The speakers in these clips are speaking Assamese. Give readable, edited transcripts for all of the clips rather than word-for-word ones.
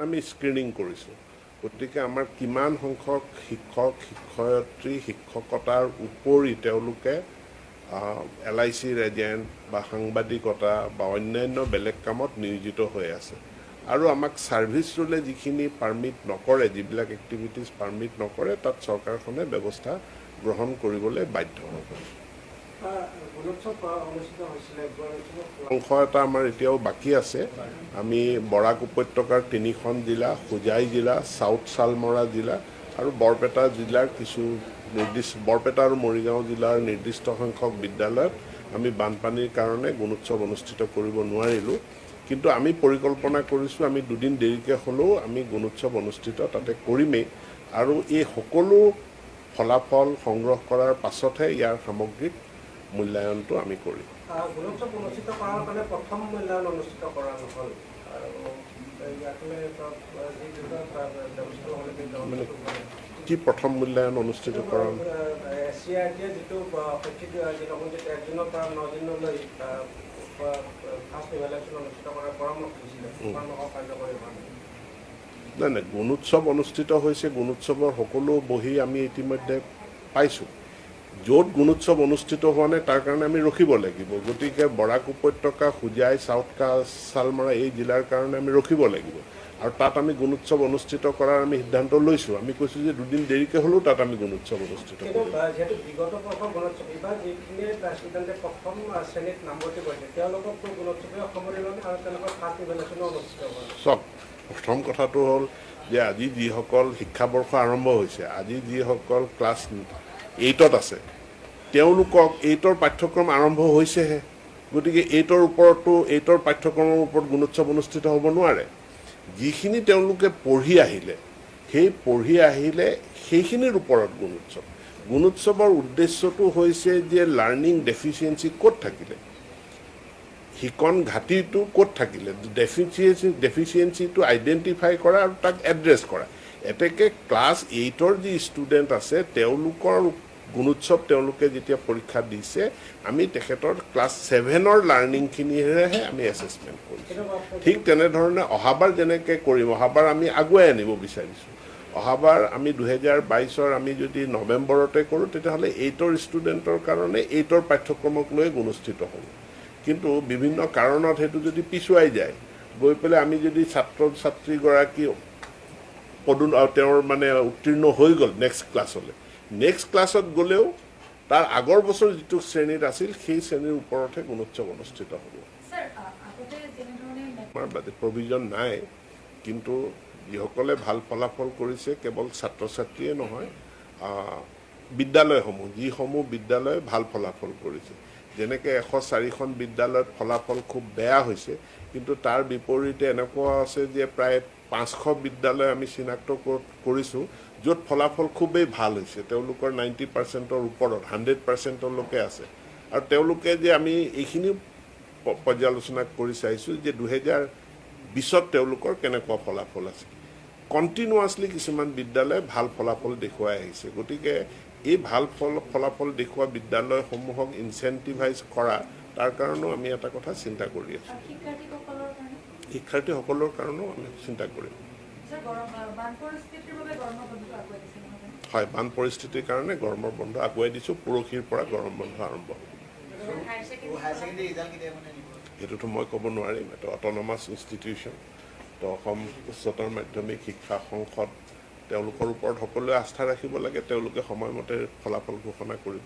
আমি স্ক্ৰিনিং কৰিছোঁ গতিকে আমাৰ কিমান সংখ্যক শিক্ষক শিক্ষয়িত্ৰী শিক্ষকতাৰ উপৰি তেওঁলোকে LICৰ এজেণ্ট বা সাংবাদিকতা বা অন্যান্য বেলেগ কামত নিয়োজিত হৈ আছে আৰু আমাক ছাৰ্ভিচ ৰুলে যিখিনি পাৰ্মিট নকৰে যিবিলাক এক্টিভিটিজ পাৰ্মিট নকৰে তাত চৰকাৰখনে ব্যৱস্থা গ্ৰহণ কৰিবলৈ বাধ্য হ'ব অংশ এটা আমাৰ এতিয়াও বাকী আছে আমি বৰাক উপত্যকাৰ 3খন জিলা হোজাই জিলা সাউথ শালমৰা জিলা আৰু বৰপেটা জিলাৰ কিছু নিৰ্দিষ্ট বৰপেটা আৰু মৰিগাঁও জিলাৰ নিৰ্দিষ্ট সংখ্যক বিদ্যালয়ত আমি বানপানীৰ কাৰণে গুণোৎসৱ অনুষ্ঠিত কৰিব নোৱাৰিলোঁ কিন্তু আমি পৰিকল্পনা কৰিছোঁ আমি দুদিন দেৰিকৈ হ'লেও আমি গুণোৎসৱ অনুষ্ঠিত তাতে কৰিমেই আৰু এই সকলো ফলাফল সংগ্ৰহ কৰাৰ পাছতহে ইয়াৰ সামগ্ৰিক মূল্যায়নটো আমি কৰিম গুণোৎসৱ অনুষ্ঠিত কৰাৰ কাৰণে প্ৰথম মূল্যায়ন অনুষ্ঠিত কৰা নহ'ল কি প্ৰথম মূল্যায়ন অনুষ্ঠিত কৰা যিটো 1 পৰা 9 দিনলৈ নাই গুণোৎসৱ অনুষ্ঠিত হৈছে গুণোৎসৱৰ সকলো বহি আমি ইতিমধ্যে পাইছোঁ য'ত গুণোৎসৱ অনুষ্ঠিত হোৱা নাই তাৰ কাৰণে আমি ৰখিব লাগিব গতিকে বৰাক উপত্যকা হোজাই সাউথ শালমৰা এই জিলাৰ কাৰণে আমি ৰখিব লাগিব আৰু তাত আমি গুণোৎসৱ অনুষ্ঠিত কৰাৰ আমি সিদ্ধান্ত লৈছোঁ আমি কৈছোঁ যে দুদিন দেৰিকৈ হ'লেও তাত আমি গুণোৎসৱ অনুষ্ঠিত কৰিম চব প্ৰথম কথাটো হ'ল যে আজি যিসকল শিক্ষাবৰ্ষ আৰম্ভ হৈছে আজি যিসকল ক্লাছ 8ত আছে তেওঁলোকক 8ৰ পাঠ্যক্ৰম আৰম্ভ হৈছেহে গতিকে 8ৰ ওপৰতো 8ৰ পাঠ্যক্ৰমৰ ওপৰত গুণোৎসৱ অনুষ্ঠিত হ'ব নোৱাৰে যিখিনি তেওঁলোকে পঢ়ি আহিলে সেইখিনিৰ ওপৰত গুণোৎসৱৰ উদ্দেশ্যটো হৈছে যে লাৰ্ণিং ডেফিচিয়েঞ্চি ক'ত থাকিলে শিকন ঘাটিটো ক'ত থাকিলে ডেফিচিয়েঞ্চিটো আইডেণ্টিফাই কৰা আৰু তাক এড্ৰেছ কৰা এতেকে ক্লাছ 8ৰ যি ষ্টুডেণ্ট আছে তেওঁলোকৰ গুণোৎসৱ তেওঁলোকে যেতিয়া পৰীক্ষা দিছে আমি তেখেতৰ ক্লাছ 7ৰ লাৰ্ণিংখিনিৰেহে আমি এছেছমেণ্ট কৰিছোঁ ঠিক তেনেধৰণে অহাবাৰ যেনেকৈ কৰিম অহাবাৰ আমি আগুৱাই আনিব বিচাৰিছোঁ অহাবাৰ আমি 2022ৰ আমি যদি নৱেম্বৰতে কৰোঁ তেতিয়াহ'লে 8ৰ ষ্টুডেণ্টৰ কাৰণে 8ৰ পাঠ্যক্ৰমক লৈ অনুষ্ঠিত হ'ব কিন্তু বিভিন্ন কাৰণত সেইটো যদি পিছুৱাই যায় গৈ পেলাই আমি যদি ছাত্ৰ ছাত্ৰীগৰাকী তেওঁৰ মানে উত্তীৰ্ণ হৈ গ'ল নেক্সট ক্লাছত গ'লেও তাৰ আগৰ বছৰ যিটো শ্ৰেণীত আছিল সেই শ্ৰেণীৰ ওপৰতহে গুণোৎসৱ অনুষ্ঠিত হ'ব আমাৰ বাজেট প্ৰভিজন নাই কিন্তু যিসকলে ভাল ফলাফল কৰিছে কেৱল ছাত্ৰ ছাত্ৰীয়ে নহয় বিদ্যালয়সমূহ যিসমূহ বিদ্যালয়ে ভাল ফলাফল কৰিছে যেনেকৈ 104খন বিদ্যালয়ত ফলাফল খুব বেয়া হৈছে কিন্তু তাৰ বিপৰীতে এনেকুৱা আছে যে প্ৰায় 500 বিদ্যালয় আমি চিনাক্ত কৰিছোঁ য'ত ফলাফল খুবেই ভাল হৈছে তেওঁলোকৰ 90%ৰ ওপৰত 100%লৈকে আছে আৰু তেওঁলোকে যে আমি এইখিনি পৰ্যালোচনা কৰি চাইছোঁ যে 2020ত তেওঁলোকৰ কেনেকুৱা ফলাফল আছে কণ্টিনিউৱাছলি কিছুমান বিদ্যালয়ে ভাল ফলাফল দেখুৱাই আহিছে গতিকে এই ভাল ফলাফল দেখুওৱা বিদ্যালয়সমূহক ইনচেণ্টিভাইজ কৰা তাৰ কাৰণেও আমি এটা কথা চিন্তা কৰি আছোঁ শিক্ষাৰ্থীসকলৰ কাৰণেও আমি চিন্তা কৰিম হয় বান পৰিস্থিতিৰ কাৰণে গৰমৰ বন্ধ আগুৱাই দিছোঁ পৰহিৰ পৰা গৰম বন্ধ আৰম্ভ হ'ব সেইটোতো মই ক'ব নোৱাৰিম এইটো অট'নমাছ ইনষ্টিটিউশ্যন তো অসম উচ্চতৰ মাধ্যমিক শিক্ষা সংসদ তেওঁলোকৰ ওপৰত সকলোৱে আস্থা ৰাখিব লাগে তেওঁলোকে সময়মতে ফলাফল ঘোষণা কৰিব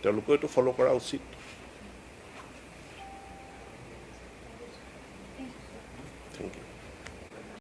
তেওঁলোকেও এইটো ফ'ল' কৰা উচিত